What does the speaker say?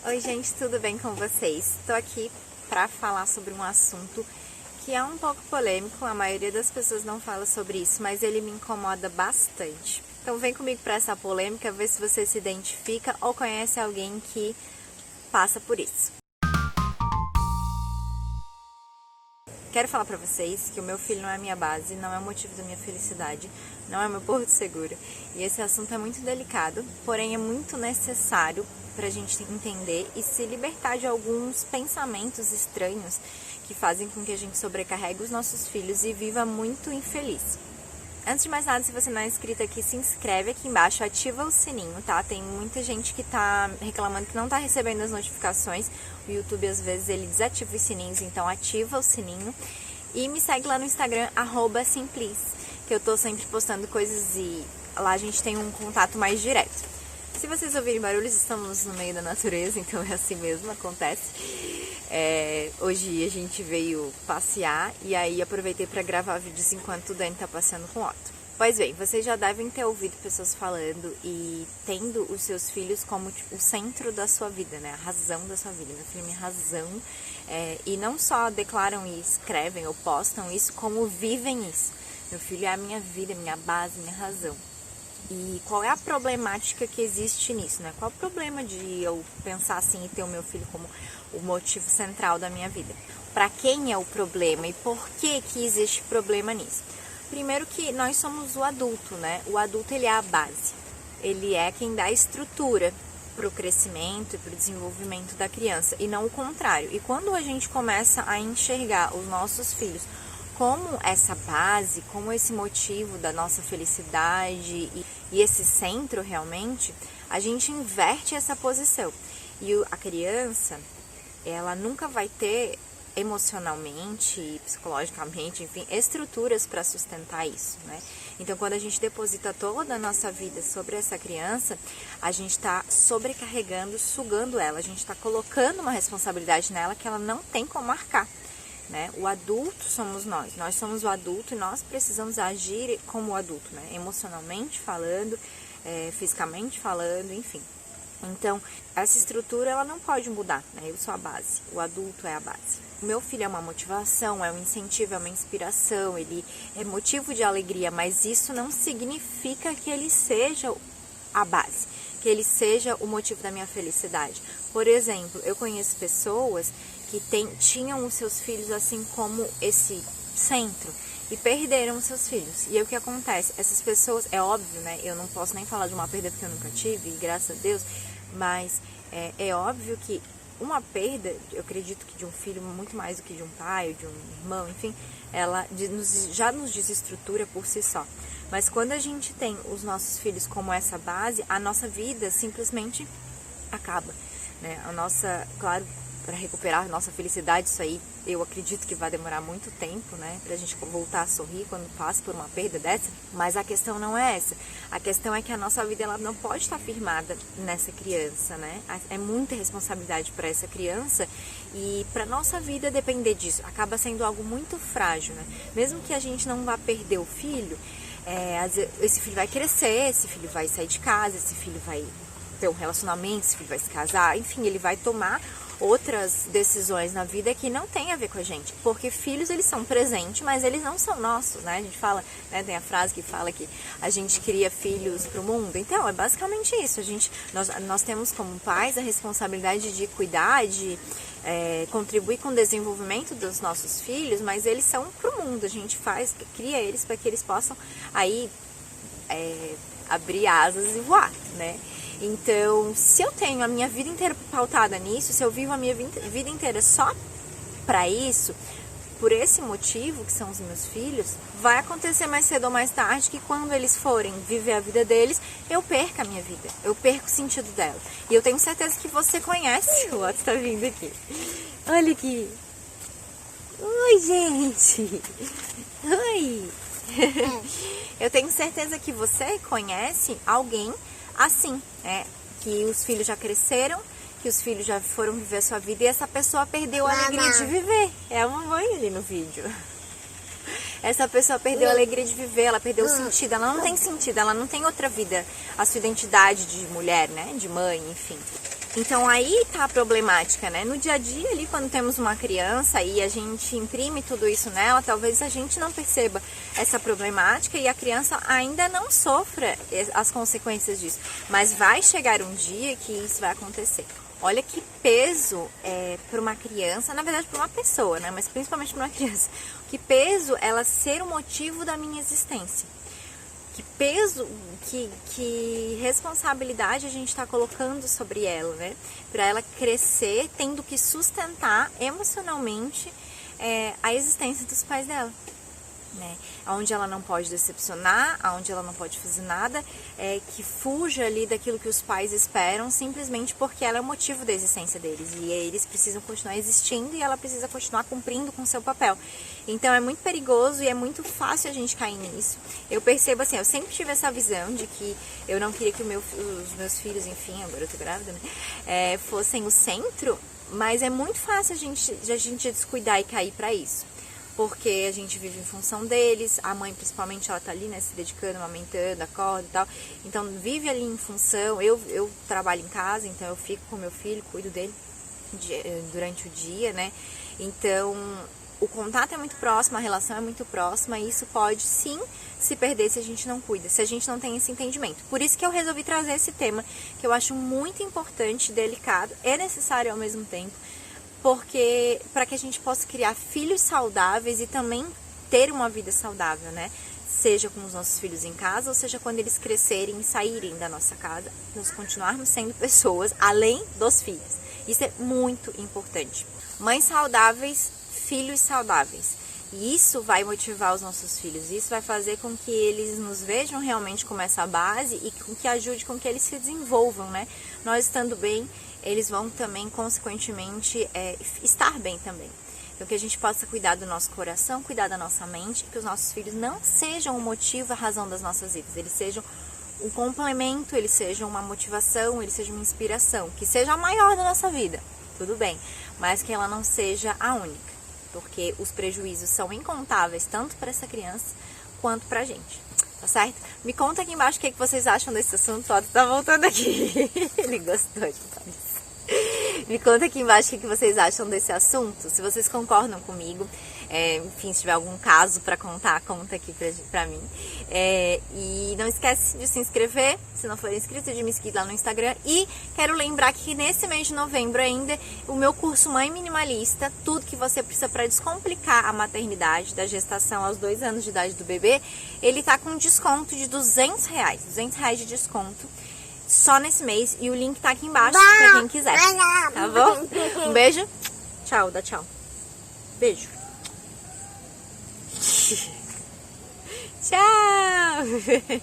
Oi gente, tudo bem com vocês? Estou aqui para falar sobre um assunto que é um pouco polêmico, a maioria das pessoas não fala sobre isso, mas ele me incomoda bastante. Então vem comigo para essa polêmica, ver se você se identifica ou conhece alguém que passa por isso. Quero falar para vocês que o meu filho não é a minha base, não é o motivo da minha felicidade, não é o meu porto seguro. E esse assunto é muito delicado, porém é muito necessário para a gente entender e se libertar de alguns pensamentos estranhos que fazem com que a gente sobrecarregue os nossos filhos e viva muito infeliz. Antes de mais nada, se você não é inscrito aqui, se inscreve aqui embaixo, ativa o sininho, tá? Tem muita gente que tá reclamando que não tá recebendo as notificações. O YouTube, às vezes, ele desativa os sininhos, então ativa o sininho. E me segue lá no Instagram, @simplis, que eu tô sempre postando coisas e lá a gente tem um contato mais direto. Se vocês ouvirem barulhos, estamos no meio da natureza, então é assim mesmo, acontece. Hoje a gente veio passear e aí aproveitei para gravar vídeos enquanto o Dani tá passeando com o Otto. Pois bem, vocês já devem ter ouvido pessoas falando e tendo os seus filhos como o centro da sua vida, né? A razão da sua vida. Meu filho é minha razão. E não só declaram e escrevem ou postam isso, como vivem isso. Meu filho é a minha vida, minha base, minha razão. E qual é a problemática que existe nisso, né? Qual é o problema de eu pensar assim e ter o meu filho como o motivo central da minha vida? Para quem é o problema e por que existe problema nisso? Primeiro que nós somos o adulto, né? O adulto, ele é a base. Ele é quem dá estrutura para o crescimento e para o desenvolvimento da criança, e não o contrário. E quando a gente começa a enxergar os nossos filhos como essa base, como esse motivo da nossa felicidade e esse centro realmente, a gente inverte essa posição. E a criança, ela nunca vai ter emocionalmente, psicologicamente, enfim, estruturas para sustentar isso, né? Então, quando a gente deposita toda a nossa vida sobre essa criança, a gente está sobrecarregando, sugando ela, a gente está colocando uma responsabilidade nela que ela não tem como arcar. Né? O adulto somos nós somos o adulto e nós precisamos agir como o adulto, né? Emocionalmente falando, fisicamente falando, enfim. Então, essa estrutura ela não pode mudar, né? Eu sou a base, o adulto é a base. O meu filho é uma motivação, é um incentivo, é uma inspiração, ele é motivo de alegria, mas isso não significa que ele seja a base, que ele seja o motivo da minha felicidade. Por exemplo, eu conheço pessoas que tinham os seus filhos assim como esse centro e perderam os seus filhos. E aí o que acontece? Essas pessoas, é óbvio, né? Eu não posso nem falar de uma perda porque eu nunca tive, graças a Deus, mas é óbvio que uma perda, eu acredito que de um filho muito mais do que de um pai ou de um irmão, enfim, ela já nos desestrutura por si só. Mas quando a gente tem os nossos filhos como essa base, a nossa vida simplesmente acaba, né? A nossa, claro, para recuperar nossa felicidade, isso aí eu acredito que vai demorar muito tempo, né, pra gente voltar a sorrir quando passa por uma perda dessa, mas a questão não é essa. A questão é que a nossa vida ela não pode estar firmada nessa criança, né? É muita responsabilidade para essa criança e para nossa vida depender disso acaba sendo algo muito frágil, né? Mesmo que a gente não vá perder o filho, esse filho vai crescer, esse filho vai sair de casa, esse filho vai ter um relacionamento, esse filho vai se casar, enfim, ele vai tomar outras decisões na vida que não tem a ver com a gente, porque filhos eles são presentes, mas eles não são nossos, né? A gente fala, né, tem a frase que fala que a gente cria filhos para o mundo, então é basicamente isso. Nós temos como pais a responsabilidade de cuidar, de contribuir com o desenvolvimento dos nossos filhos, mas eles são para o mundo, a gente cria eles para que eles possam aí abrir asas e voar, né? Então, se eu tenho a minha vida inteira pautada nisso, se eu vivo a minha vida inteira só para isso, por esse motivo, que são os meus filhos, vai acontecer mais cedo ou mais tarde que quando eles forem viver a vida deles, eu perco a minha vida, eu perco o sentido dela. E eu tenho certeza que você conhece, o Otto tá vindo aqui. Olha aqui. Oi, gente. Oi. Eu tenho certeza que você conhece alguém assim, que os filhos já cresceram, que os filhos já foram viver a sua vida e essa pessoa perdeu a alegria de viver. É a mamãe ali no vídeo. Essa pessoa perdeu a alegria de viver, ela perdeu o sentido, ela não tem outra vida, a sua identidade de mulher, né, de mãe, enfim. Então aí tá a problemática, né? No dia a dia ali, quando temos uma criança e a gente imprime tudo isso nela, talvez a gente não perceba essa problemática e a criança ainda não sofra as consequências disso. Mas vai chegar um dia que isso vai acontecer. Olha que peso para uma criança, na verdade para uma pessoa, né? Mas principalmente para uma criança. Que peso ela ser o motivo da minha existência. Que peso, que responsabilidade a gente está colocando sobre ela, né? Para ela crescer tendo que sustentar emocionalmente a existência dos pais dela. Né? Onde ela não pode decepcionar, onde ela não pode fazer nada que fuja ali daquilo que os pais esperam, simplesmente porque ela é o motivo da existência deles e eles precisam continuar existindo e ela precisa continuar cumprindo com o seu papel. Então é muito perigoso e é muito fácil a gente cair nisso. Eu percebo assim, eu sempre tive essa visão de que eu não queria que os meus filhos, enfim, agora eu tô grávida, né? Fossem o centro, mas é muito fácil a gente descuidar e cair para isso. Porque a gente vive em função deles, a mãe principalmente ela tá ali, né, se dedicando, amamentando, acorda e tal, então vive ali em função, eu trabalho em casa, então eu fico com meu filho, cuido dele durante o dia, né, então o contato é muito próximo, a relação é muito próxima e isso pode sim se perder se a gente não cuida, se a gente não tem esse entendimento. Por isso que eu resolvi trazer esse tema, que eu acho muito importante, delicado, é necessário ao mesmo tempo, porque para que a gente possa criar filhos saudáveis e também ter uma vida saudável, né? Seja com os nossos filhos em casa, ou seja quando eles crescerem e saírem da nossa casa, nós continuarmos sendo pessoas além dos filhos. Isso é muito importante. Mães saudáveis, filhos saudáveis. E isso vai motivar os nossos filhos, isso vai fazer com que eles nos vejam realmente como essa base e com que ajude com que eles se desenvolvam, né? Nós estando bem, eles vão também, consequentemente, estar bem também. Então, que a gente possa cuidar do nosso coração, cuidar da nossa mente, que os nossos filhos não sejam o motivo, a razão das nossas vidas, eles sejam um complemento, eles sejam uma motivação, eles sejam uma inspiração, que seja a maior da nossa vida, tudo bem, mas que ela não seja a única. Porque os prejuízos são incontáveis, tanto para essa criança quanto para a gente, tá certo? Me conta aqui embaixo o que vocês acham desse assunto. O Otto tá voltando aqui, ele gostou de falar isso. Me conta aqui embaixo o que vocês acham desse assunto, se vocês concordam comigo. Enfim, se tiver algum caso para contar, conta aqui pra mim. E não esquece de se inscrever, se não for inscrito, de me seguir lá no Instagram. E quero lembrar que nesse mês de novembro ainda, o meu curso Mãe Minimalista, tudo que você precisa para descomplicar a maternidade, da gestação aos 2 anos de idade do bebê, ele tá com desconto de R$200, R$200 de desconto. Só nesse mês, e o link tá aqui embaixo pra quem quiser, tá bom? Um beijo, tchau, dá tchau. Beijo. Tchau!